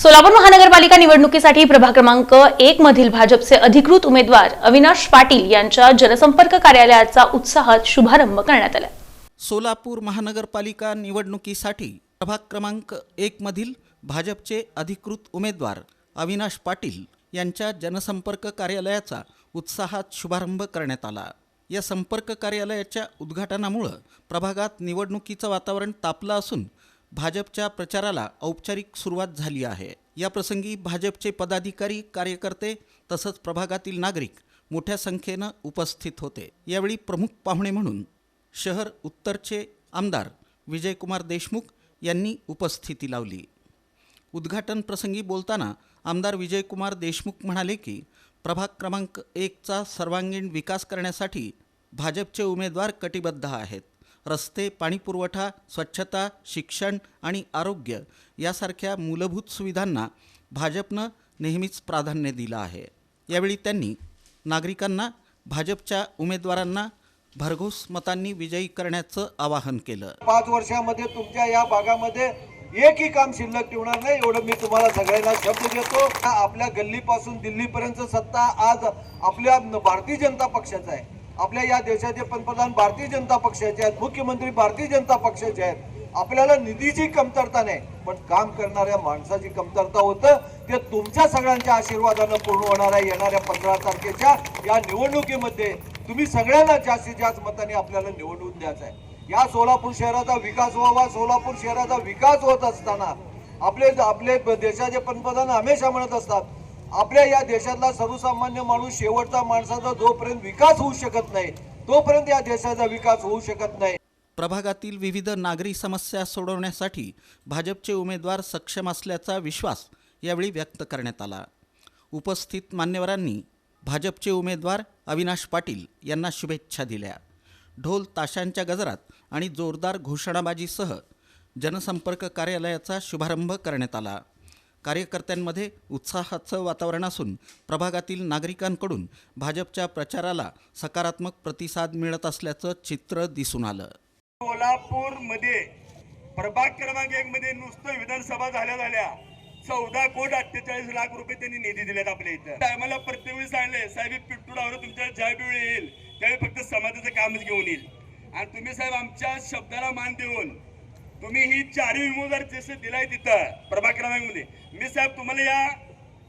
सोलापूर महानगरपालिका निवडणुकीसाठी प्रभाग क्रमांक 1 मधील भाजपचे अधिकृत उमेदवार अविनाश पाटील यांच्या जनसंपर्क कार्यालयाचा उत्साहात शुभारंभ करण्यात आला। सोलापूर महानगरपालिका निवडणुकीसाठी प्रभाग क्रमांक 1 मधील भाजपचे अधिकृत उमेदवार अविनाश पाटील यांच्या जनसंपर्क कार्यालयाचा उत्साहात शुभारंभ करण्यात आला। या संपर्क कार्यालयाच्या उद्घाटनामुळे प्रभागात निवडणुकीचं वातावरण तापलं असून भाजपच्या प्रचाराला औपचारिक सुरुवात झाली आहे। या प्रसंगी भाजपचे पदाधिकारी, कार्यकर्ते तसंच प्रभागातील नागरिक मोठ्या संख्येने उपस्थित होते। यावेळी प्रमुख पाहुणे म्हणून शहर उत्तरचे आमदार विजयकुमार देशमुख यांनी उपस्थिती लावली। उद्घाटन प्रसंगी बोलताना आमदार विजयकुमार देशमुख म्हणाले की प्रभाग क्रमांक 1चा सर्वांगीण विकास करण्यासाठी भाजपचे उमेदवार कटिबद्ध आहेत। रस्ते, पाणीपुरवठा, स्वच्छता, शिक्षण आणि आरोग्य यासारख्या मूलभूत सुविधांना भाजपनं नेहमीच प्राधान्य दिलं आहे। यावेळी त्यांनी नागरिकांना भाजपच्या उमेदवारांना भरघोस मतांनी विजयी करण्याचं आवाहन केलं। 5 वर्षामध्ये तुमच्या या भागामध्ये एकही काम शिल्लक ठेवणार नाही, एवढं मी तुम्हाला सगळ्यांना शब्द देतो। आपल्या गल्लीपासून दिल्लीपर्यंत सत्ता आज आपल्या भारतीय जनता पक्षाचा आहे। आपल्या या देशाचे पंतप्रधान भारतीय जनता पक्षाचे आहेत, मुख्यमंत्री भारतीय जनता पक्षाचे आहेत। आपल्याला निधीची कमतरता नाही, पण काम करणाऱ्या माणसाची कमतरता होतं। ते तुमच्या सगळ्यांच्या आशीर्वादाने पूर्ण होणार आहे। येणाऱ्या 15 तारखेच्या या निवडणुकीमध्ये तुम्ही सगळ्यांना जास्तीत जास्त मतांनी आपल्याला निवडून द्यायचं आहे। या सोलापूर शहराचा विकास व्हावा। सोलापूर शहराचा विकास होत असताना आपले देशाचे पंतप्रधान हमेशा म्हणत असतात, आपल्या या देशातला सर्वसामान्य माणूस शेवटचा माणसाचा जोपर्यंत विकास होऊ शकत नाही तोपर्यंत या देशाचा विकास होऊ शकत नाही। प्रभागातील विविध नागरी समस्या सोडवण्यासाठी भाजपचे उमेदवार सक्षम असल्याचा विश्वास यावेळी व्यक्त करण्यात आला। उपस्थित मान्यवरांनी भाजपचे उमेदवार अविनाश पाटील यांना शुभेच्छा दिल्या। ढोल ताशांच्या गजरात आणि जोरदार घोषणाबाजीसह जनसंपर्क कार्यालयाचा शुभारंभ करण्यात आला। कार्यकर्त्यांमध्ये उत्साहाचं वातावरण असून प्रभागातील नागरिकांकडून भाजपच्या प्रचाराला सकारात्मक प्रतिसाद मिळत असल्याचं चित्र दिसून आलं। सोलापूरमध्ये प्रभाग क्रमांक 1 मध्ये नुसतं विधानसभा झाल्या 14,48 रुपये त्यांनी निधी दिलेत आपल्या इथं। टायमाला प्रत्येक वेळी सांगले, साहेब पिट्टूडावर तुमच्या ज्यावेळी येईल त्यावेळी फक्त समाजाचं कामच घेऊन येईल। आणि तुम्ही साहेब आमच्या शब्दाला मान देऊन तुम्ही ही 4 उमेदवार जसं दिलाय तिथं प्रभाग क्रमांक मध्ये, मी साहेब तुम्हाला या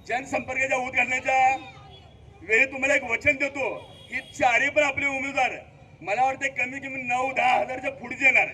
जनसंपर्काच्या उद्घाटनाच्या वेळी तुम्हाला एक वचन देतो की 4 पण आपले उमेदवार मला वाटतं कमी 9-10 हजारच्या पुढे येणार।